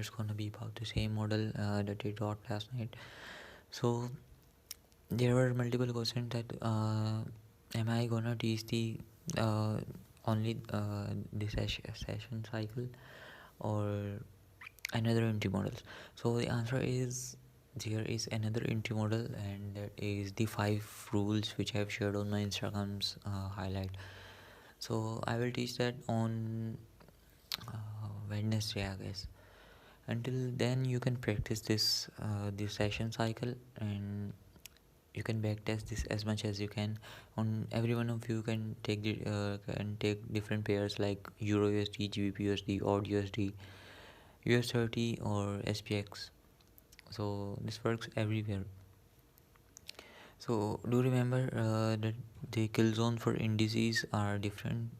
it's gonna be about the same model that we taught last night. So there were multiple questions that am I gonna teach the uh, only the session cycle or another entry models. So the answer is there is another entry model, and that is the 5 rules which I have shared on my Instagram's highlight. So I will teach that on Wednesday, I guess. Until then, you can practice this session cycle, and you can backtest this as much as you can. On every one of you can take different pairs like Euro USD, GBP USD, AUD USD, US30 or SPX. So this works everywhere. So do remember that the kill zone for indices are different.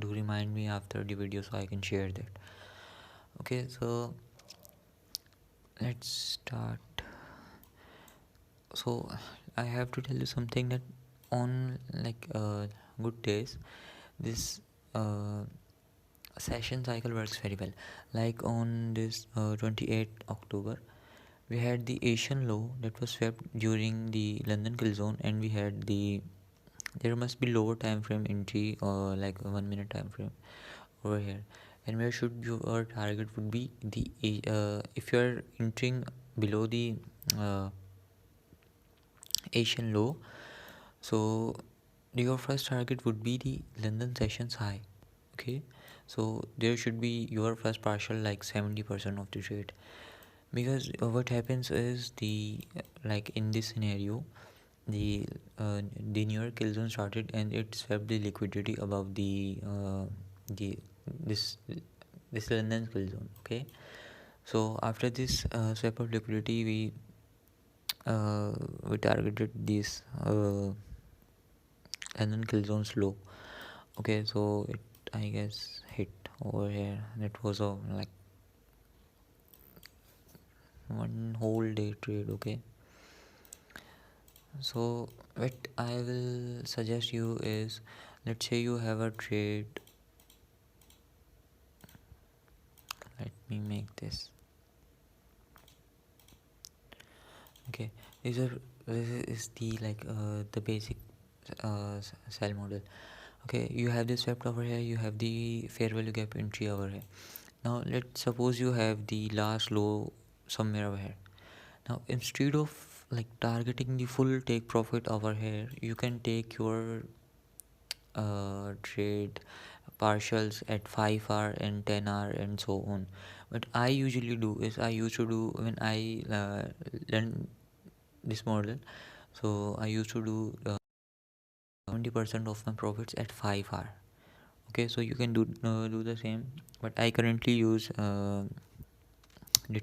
Do remind me after the video so I can share that. Okay, so let's start. So I have to tell you something that on good days, this uh, session cycle works very well. Like on this 28th October, we had the Asian low that was swept during the London kill zone, and we had there must be lower time frame entry or like a 1 minute time frame over here. And where should your target would be the if you are entering below the uh, Asian low, so your first target would be the London sessions high. Okay, so there should be your first partial like 70% of the trade, because what happens is like in this scenario, the the New York kill zone started and it swept the liquidity above the this this London kill zone. Okay, so after this sweep of liquidity, we targeted this London kill zones low. Okay, so it I guess hit over here. That was a like one whole day trade. Okay, so what I will suggest you is, let's say you have a trade. Let me make this. Okay, this is the the basic sell model. Okay, you have this swept over here, you have the fair value gap entry over here. Now let's suppose you have the last low somewhere over here. Now instead of like targeting the full take profit over here, you can take your trade partials at 5 hour and 10 hour and so on. What I usually do is, I used to do when I learn this model, so I used to do 70% of my profits at 5 hour. Okay, so you can do the same, but I currently use the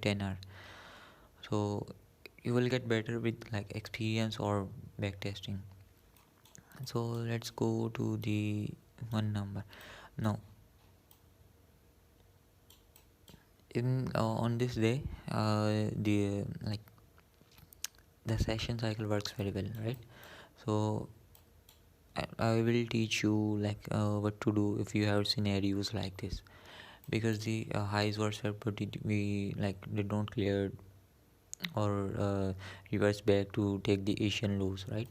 10 hour. So you will get better with like experience or backtesting. So let's go to the one number now. In On this day, the like the session cycle works very well, right? So I will teach you what to do if you have scenarios like this, because the highs were set but we like they don't clear or reverse back to take the Asian lows, right?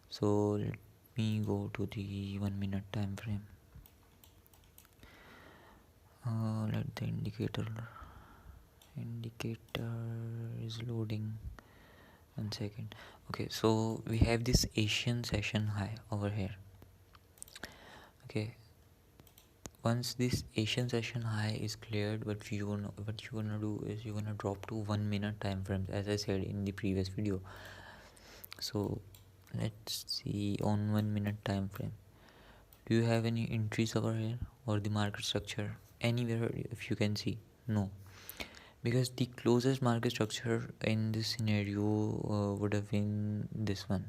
So let me go to the 1 minute time frame. Let the indicator is loading. 1 second. Okay, so we have this Asian session high over here. Okay, once this Asian session high is cleared, what you're gonna do is you're gonna drop to 1 minute time frames, as I said in the previous video. So let's see on 1 minute time frame. Do you have any entries over here or the market structure anywhere if you can see? No, because the closest market structure in this scenario would have been this one,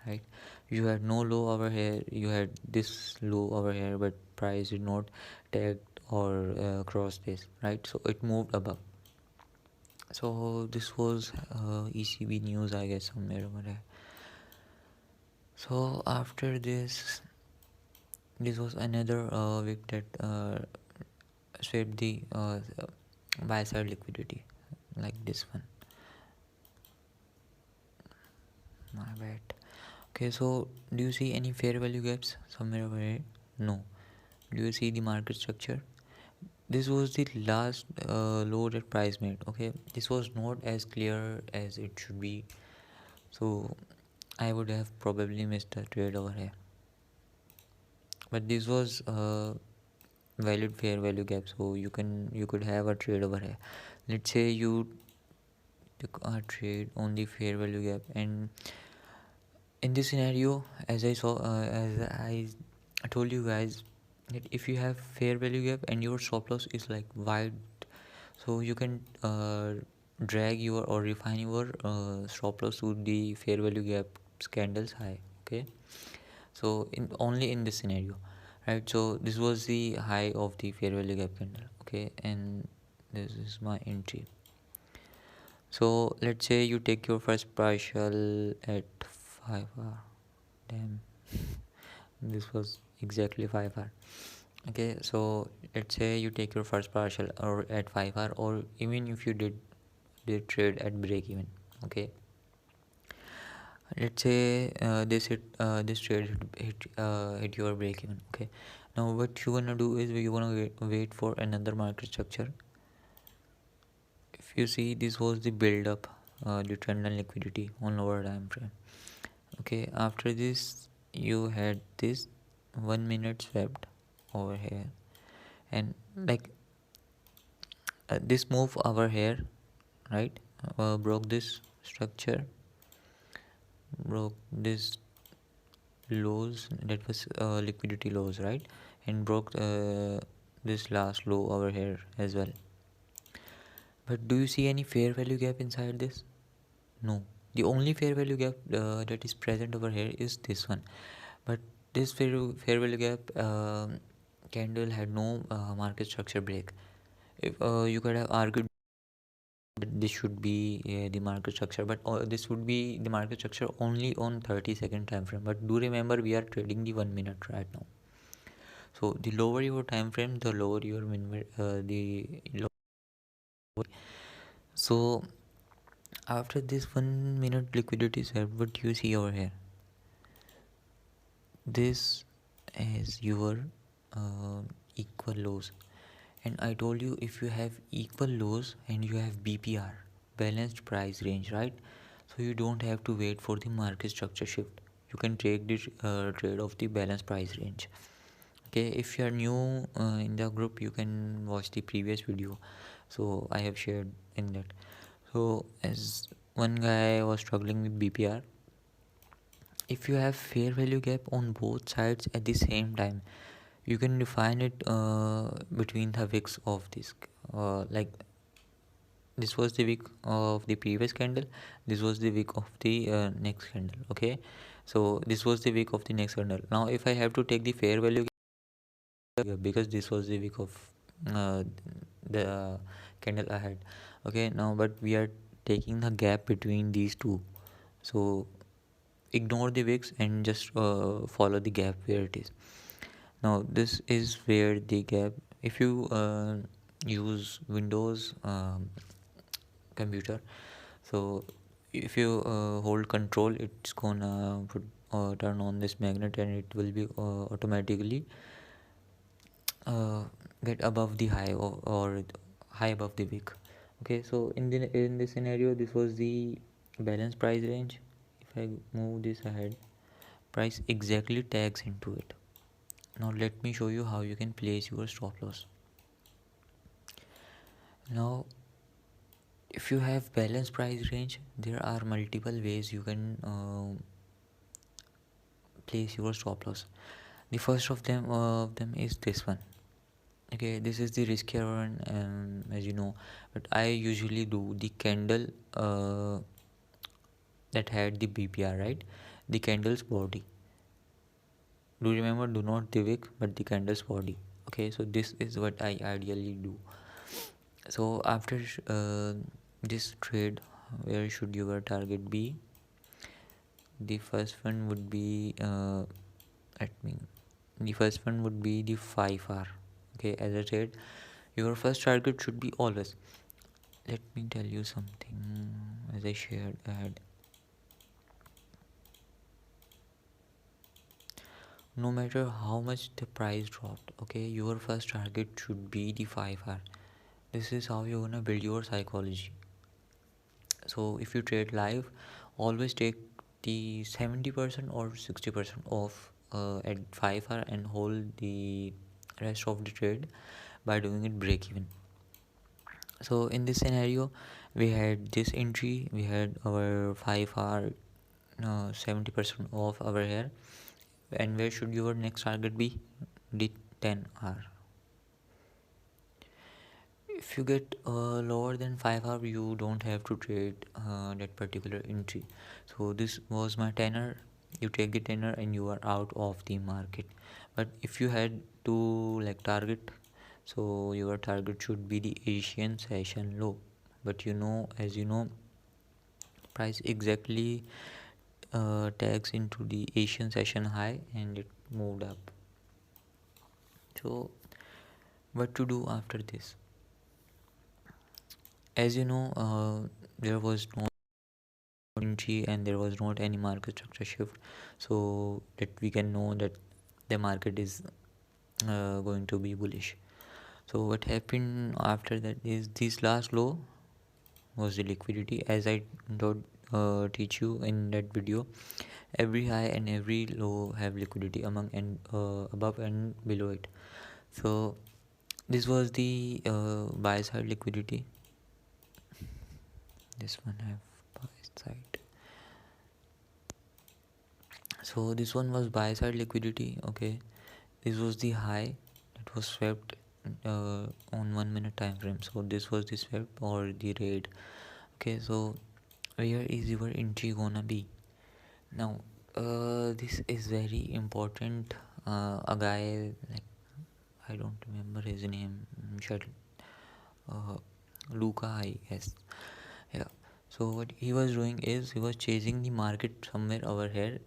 right? You had no low over here, you had this low over here, but price did not tag or cross this, right? So it moved above. So this was ECB news, I guess, somewhere over there. So after this was another wick that swept the buy side liquidity like this one. My bad. Okay, so do you see any fair value gaps somewhere over here? No. Do you see the market structure? This was the last low that price made. Okay, this was not as clear as it should be, so I would have probably missed the trade over here. But this was valid fair value gap, so you could have a trade over here. Let's say you took a trade on the fair value gap, and in this scenario, as I told you guys, that if you have fair value gap and your stop loss is like wide, so you can drag your or refine your stop loss to the fair value gap candles high. Okay, so in only in this scenario, right? So this was the high of the fair value gap candle. Okay, and this is my entry. So let's say you take your first partial at 5 hour. Damn, this was exactly 5 hour. Okay, so let's say you take your first partial or at 5 hour, or even if you did trade at break even. Okay, let's say this trade hit your break even. Okay, now what you wanna do is you wanna wait for another market structure. If you see, this was the build up, the trend and liquidity on lower time frame. Okay, after this you had this 1 minute swept over here, and like this move over here, right, broke this structure, broke this lows, that was liquidity lows, right, and broke this last low over here as well. But do you see any fair value gap inside this? No. The only fair value gap that is present over here is this one. But this fair value gap candle had no market structure break. If you could have argued this should be the market structure, but this would be the market structure only on 30-second time frame. But do remember, we are trading the 1 minute right now. So the lower your time frame, the lower your so after this 1 minute liquidity swap, what you see over here, this is your equal lows. And I told you, if you have equal lows and you have BPR, balanced price range, right, so you don't have to wait for the market structure shift. You can take this trade of the balanced price range. Okay, if you are new in the group, you can watch the previous video, so I have shared in that. So as one guy was struggling with BPR, if you have fair value gap on both sides at the same time, you can define it between the wicks of this, like this was the wick of the previous candle, this was the wick of the next candle. Okay, so this was the wick of the next candle. Now if I have to take the fair value gap, because this was the wick of uh, the candle ahead. Okay, now but we are taking the gap between these two, so ignore the wicks and just follow the gap where it is. Now this is where the gap, if you use Windows computer, so if you hold control, it's gonna turn on this magnet, and it will be automatically get above the high, or high above the wick. Okay, so in this scenario, this was the balance price range. If I move this ahead, price exactly tags into it. Now let me show you how you can place your stop loss. Now if you have balanced price range, there are multiple ways you can place your stop loss. The first of them is this one. Okay, this is the riskier one, as you know, but I usually do the candle that had the BPR, right, the candle's body. Do remember, do not the wick but the candle's body. Okay, so this is what I ideally do. So after this trade, where should your target be? The first one would be let me the first one would be the 5 hour. Okay, as I said, Your first target should be always, let me tell you something as I shared ahead. No matter how much the price dropped, okay, your first target should be the 5 hour. This is how you're gonna build your psychology. So if you trade live, always take the 70% or 60% off at 5 hour and hold the rest of the trade by doing it break even. So in this scenario, we had this entry, we had our 5 hour 70% off over here. And where should your next target be? The 10 hour. If you get lower than 5 hour, you don't have to trade that particular entry. So this was my tenor. You take the tenor and you are out of the market. But if you had to like target, so your target should be the Asian session low. But as you know, price exactly tags into the Asian session high and it moved up. So what to do after this? As you know, there was no entry and there was not any market structure shift, so that we can know that the market is going to be bullish. So what happened after that is this last low was the liquidity, as I don't teach you in that video. Every high and every low have liquidity among and above and below it. So this was the buy side liquidity. This one have buy side. So this one was buy side liquidity. Okay, this was the high that was swept on 1 minute time frame. So this was the swept or the raid. Okay, so where is your entry gonna be now? This is very important. A guy, like, I don't remember his name, uh, Luca, I guess. Yeah. So what he was doing is he was chasing the market somewhere over here.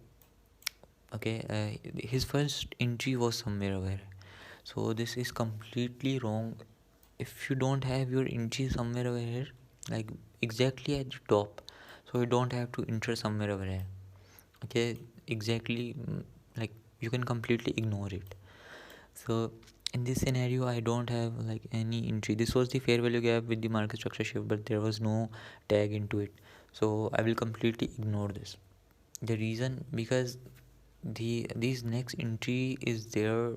Okay, his first entry was somewhere over here. So this is completely wrong. If you don't have your entry somewhere over here, like exactly at the top, so you don't have to enter somewhere over here. Okay, exactly, like you can completely ignore it. So in this scenario, I don't have like any entry. This was the fair value gap with the market structure shift, but there was no tag into it. So I will completely ignore this. The reason, because these next entry is there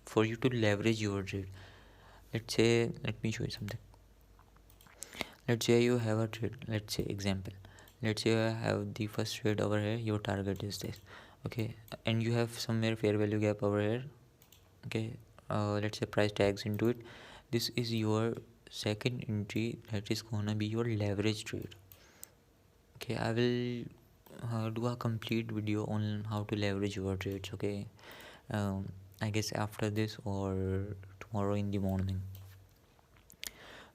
for you to leverage your trade. Let's say, let me show you something. Let's say you have a trade. Let's say example. Let's say I have the first trade over here. Your target is this. Okay, and you have somewhere fair value gap over here. Okay, let's say price tags into it. This is your second entry. That is gonna be your leverage trade. Okay, I will do a complete video on how to leverage your trades. Okay, I guess after this or tomorrow in the morning.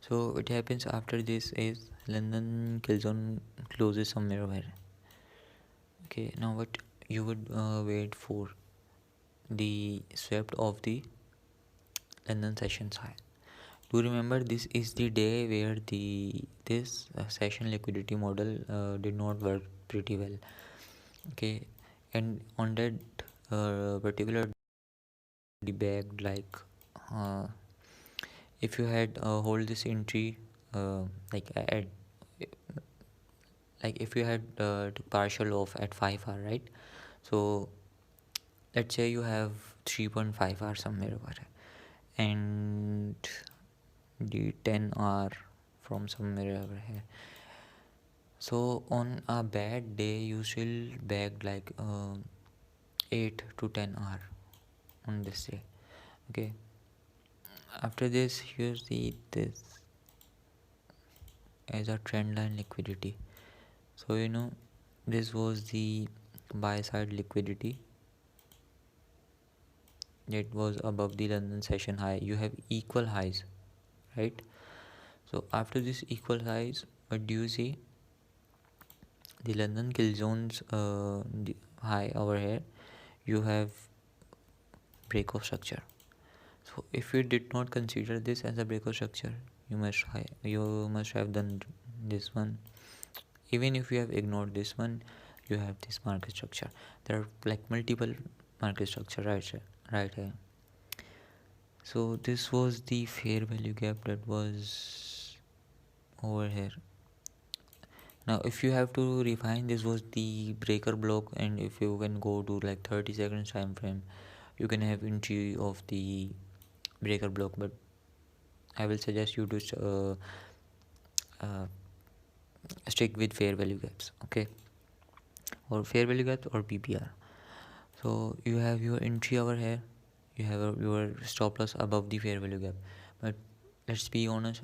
So what happens after this is London Killzone closes somewhere where. Okay, now what you would wait for the swept of the London sessions high. Do remember, this is the day where this session liquidity model did not work pretty well. Okay, and on that particular debug, like uh, if you had hold this entry like at like if you had took partial off at 5 hour, right? So let's say you have 3.5 hours somewhere over here, and the 10 hour from somewhere over here. So on a bad day you still bagged like 8 to 10 hour on this day. Okay, after this here's this as a trend line liquidity. So this was the buy side liquidity that was above the London session high. You have equal highs, right? So after this equal highs, what do you see? The London kill zones high over here. You have break of structure. So if you did not consider this as a breakout structure, you must have done this one. Even if you have ignored this one, you have this market structure. There are like multiple market structure, right here. So this was the fair value gap that was over here. Now if you have to refine, this was the breaker block, and if you can go to like 30 seconds time frame, you can have entry of the breaker block. But I will suggest you to stick with fair value gaps, okay, or fair value gaps or PPR. So you have your entry over here, you have your stop loss above the fair value gap. But let's be honest,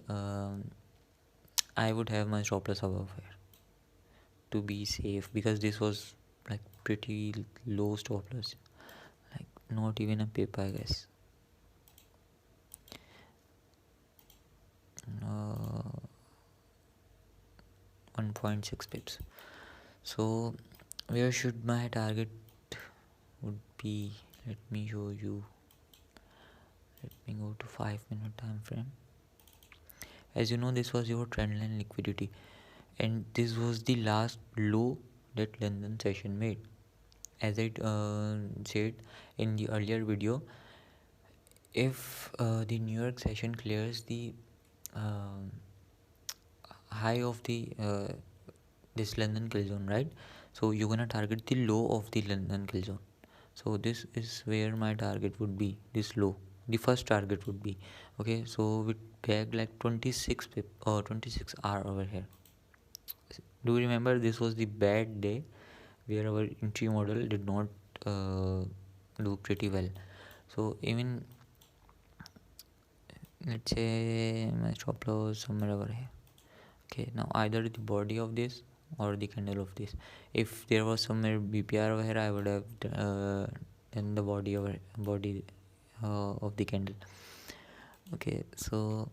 I would have my stop loss above here to be safe, because this was like pretty low stop loss, like not even a pip, I guess. 1.6 pips. So where should my target would be? Let me show you. Let me go to 5-minute time frame. As you know, this was your trendline liquidity, and this was the last low that London session made. As I said in the earlier video, if the New York session clears the uh, high of the this London kill zone, right? So you're gonna target the low of the London kill zone. So this is where my target would be, this low, the first target would be. Okay, so we pegged like 26 pip or 26 hour over here. Do you remember this was the bad day where our entry model did not do pretty well? So even let's say my stop loss somewhere over here. Okay, now either the body of this or the candle of this. If there was somewhere BPR over here, I would have done the body of the candle. Okay, so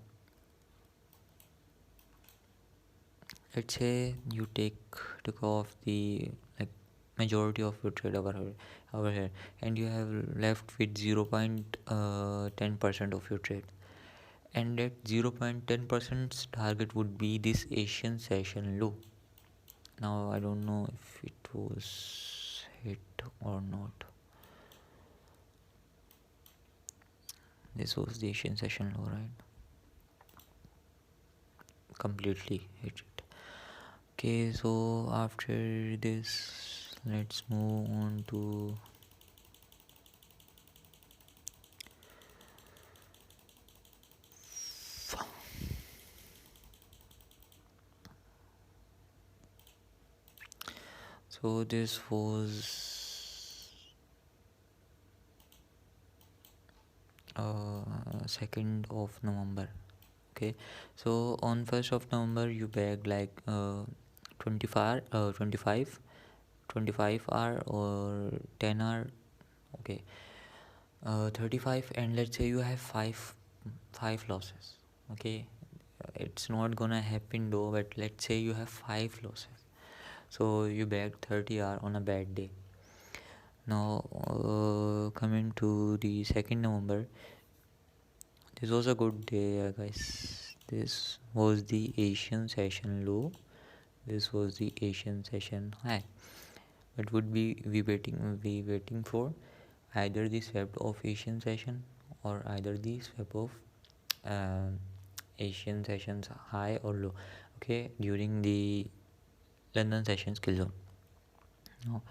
let's say you took off the like majority of your trade over here, and you have left with 0.10% of your trade, and that 0.10% target would be this Asian session low. Now I don't know if it was hit or not. This was the Asian session low, right? Completely hit it. Okay, so after this, let's move on to so this was 2nd of November. Okay, so on 1st of November you bagged like 25 hour or 10 hour. Okay, 35, and let's say you have five losses. Okay, it's not gonna happen though, but let's say you have 5 losses, so you bagged 30 hour on a bad day. Now coming to the 2nd November, this was a good day, guys. This was the Asian session low, this was the Asian session high. But would we waiting for either the swap of Asian session or either the swap of Asian sessions high or low, okay, during the London sessions kill zone. Now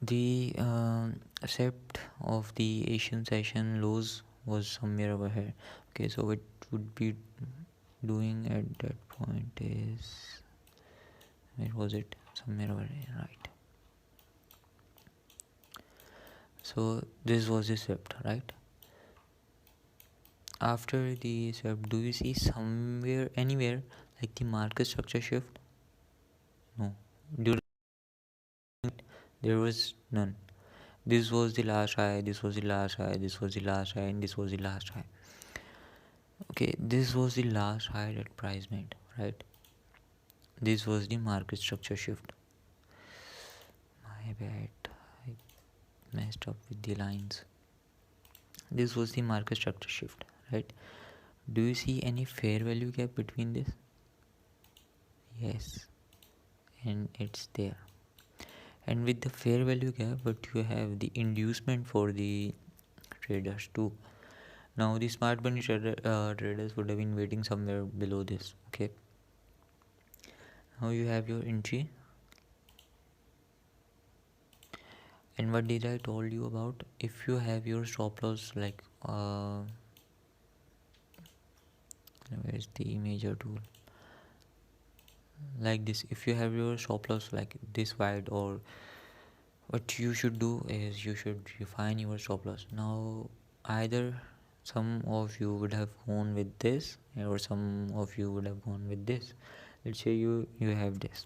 the accept of the Asian session lows was somewhere over here. Okay, so it would be doing at that point is, where was it, somewhere over here, right? So this was the swept, right? After the swept, do you see somewhere anywhere like the market structure shift? No, during there was none. This was the last high, this was the last high, this was the last high, and this was the last high. Okay, this was the last high that price made, right? This was the market structure shift. My bad, I messed up with the lines. This was the market structure shift, right? Do you see any fair value gap between this? Yes, and it's there. And with the fair value gap, but you have the inducement for the traders too. Now the smart money traders would have been waiting somewhere below this. Okay, now you have your entry. And what did I told you about? If you have your stop loss like where is the major tool, like this, if you have your stop loss like this wide, or what you should do is you should refine your stop loss. Now either some of you would have gone with this, or some of you would have gone with this. Let's say you have this,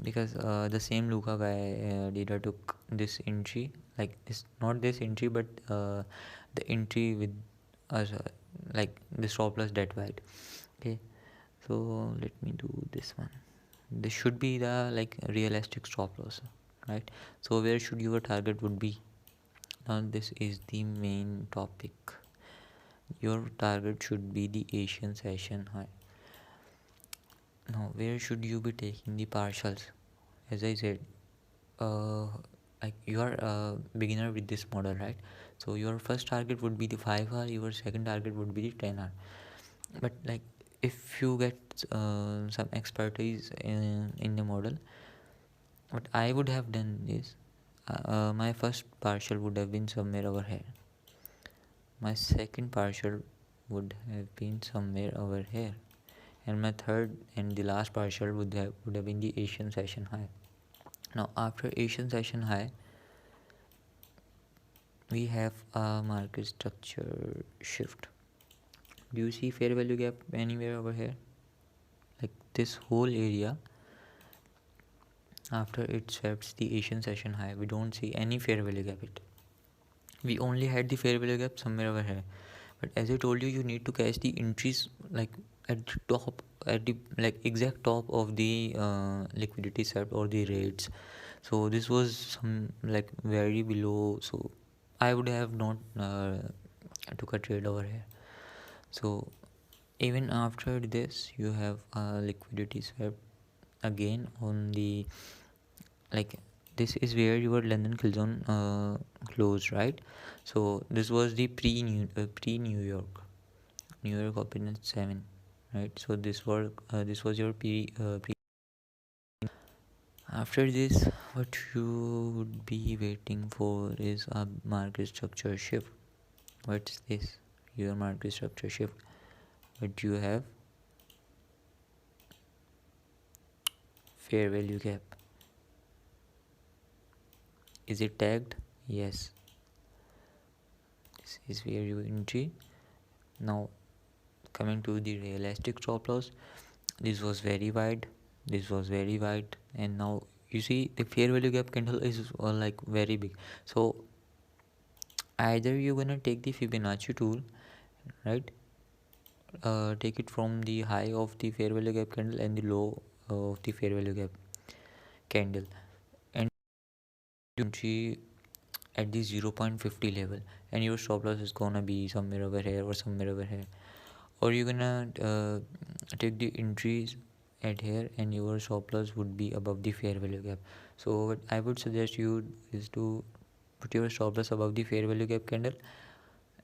because the same Luca guy Dida took this entry, like this, not this entry, but the entry with like the stop loss that wide. Okay, so let me do this one. This should be the like realistic stop loss, right? So where should your target would be? Now this is the main topic. Your target should be the Asian session high. Now where should you be taking the partials? As I said, uh, like you are a beginner with this model, right? So your first target would be the 5 hour, your second target would be the 10 hour. But like if you get some expertise in the model, what I would have done is my first partial would have been somewhere over here, my second partial would have been somewhere over here, and my third and the last partial would have been the Asian session high. Now after Asian session high, we have a market structure shift. Do you see fair value gap anywhere over here? Like this whole area, after it swept the Asian session high, we don't see any fair value gap. We only had the fair value gap somewhere over here. But as I told you, you need to catch the entries like at the top, at the like exact top of the liquidity set or the rates. So this was some like very below, so I would have not took a trade over here. So even after this, you have a liquidity swap again on the like this is where your London kill zone closed, right? So this was the pre New York opinion 7, right? So this was your pre. After this, what you would be waiting for is a market structure shift. What's this? Your market structure shift. But you have fair value gap. Is it tagged? Yes. This is where you entry. Now coming to the realistic stop loss, this was very wide, this was very wide, and now you see the fair value gap candle is like very big. So either you're gonna take the Fibonacci tool, right? Take it from the high of the fair value gap candle and the low of the fair value gap candle, and entry at the 0.50 level, and your stop loss is gonna be somewhere over here or somewhere over here, or you're gonna take the entries at here and your stop loss would be above the fair value gap. So what I would suggest you is to put your stop loss above the fair value gap candle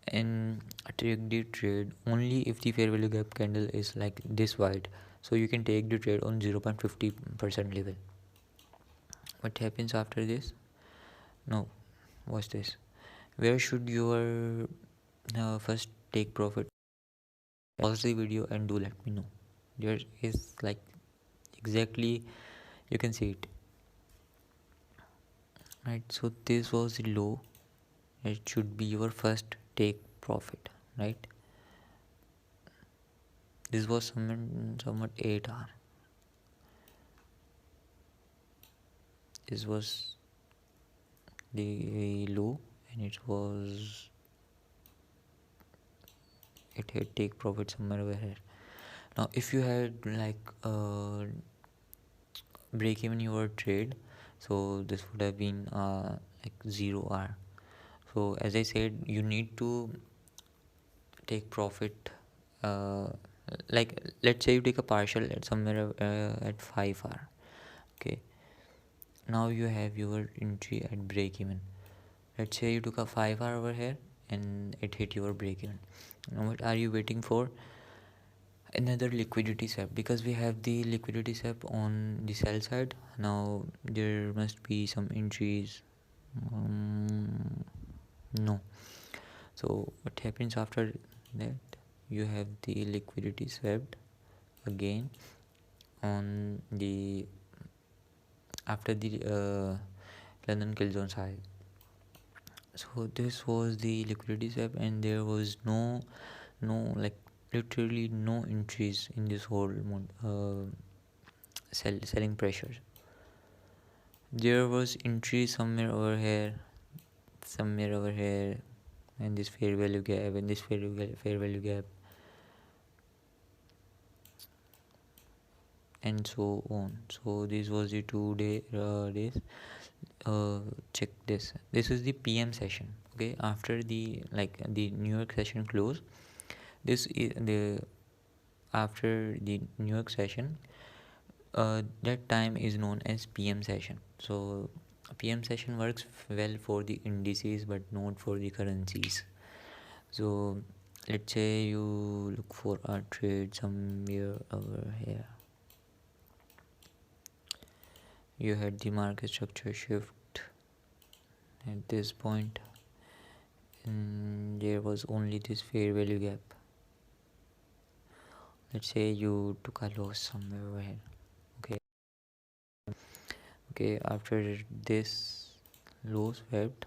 and take the trade only if the fair value gap candle is like this wide, so you can take the trade on 0.50% level. What happens after this? No, watch this. Where should your first take profit? Pause the video and do let me know. There is like exactly, you can see it, right? So this was the low, it should be your first take profit, right? This was somewhat 8 hour, this was the low, and it had take profit somewhere over here. Now if you had like break even your trade, so this would have been like 0 hour. So So as I said, you need to take profit, uh, like let's say you take a partial at somewhere at 5 hour. Okay, now you have your entry at break even. Let's say you took a 5 hour over here and it hit your break even. Now what are you waiting for? Another liquidity swap, because we have the liquidity swap on the sell side. Now there must be some entries. No. So what happens after that? You have the liquidity swept again on the after the London Killzone side. So this was the liquidity swap, and there was no like literally no entries in this whole selling pressure. There was entry somewhere over here, and this fair value gap, and this fair value gap, and so on. So this was the 2 days. Check this. This is the PM session. Okay, after the the New York session close, this is the after the New York session. That time is known as PM session. So PM session works well for the indices but not for the currencies. So let's say you look for a trade somewhere over here. You had the market structure shift at this point, and there was only this fair value gap. Let's say you took a loss somewhere over here. Okay, after this low swept,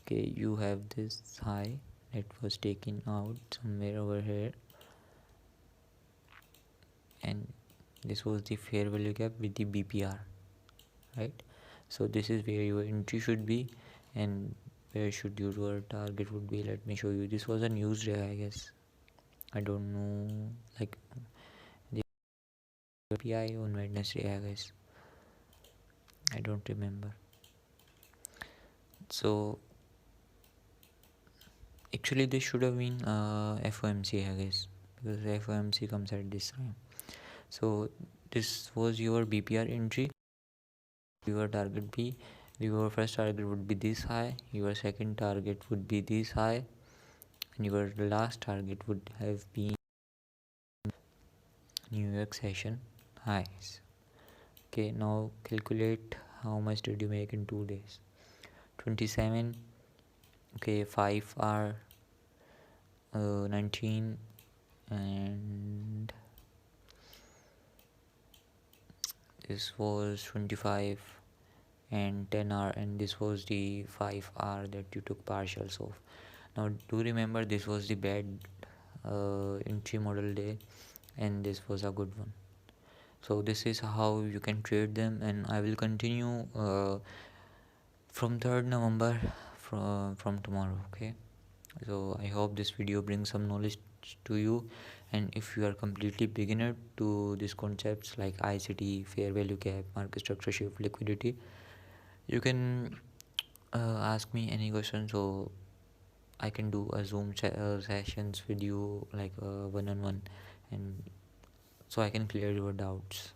okay, you have this high that was taken out somewhere over here, and this was the fair value gap with the BPR, right? So this is where your entry should be, and where should your target would be. Let me show you. This was a news day, I guess. I don't know, like the PI on Wednesday, I guess. I don't remember. So actually this should have been FOMC, I guess, because FOMC comes at this time. So this was your BPR entry. Your target B, your first target would be this high, your second target would be this high, and your last target would have been New York session highs. Okay, now calculate how much did you make in 2 days. 27. Okay, 5 are 19, and this was 25, and 10 hour, and this was the 5 hour that you took partials of. Now do remember, this was the bad entry model day, and this was a good one. So this is how you can trade them, and I will continue from 3rd November from tomorrow. Okay, so I hope this video brings some knowledge to you, and if you are completely beginner to these concepts like ICT, fair value gap, market structure shift, liquidity, you can ask me any question, so I can do a Zoom sessions with you, like one-on-one, and so I can clear your doubts.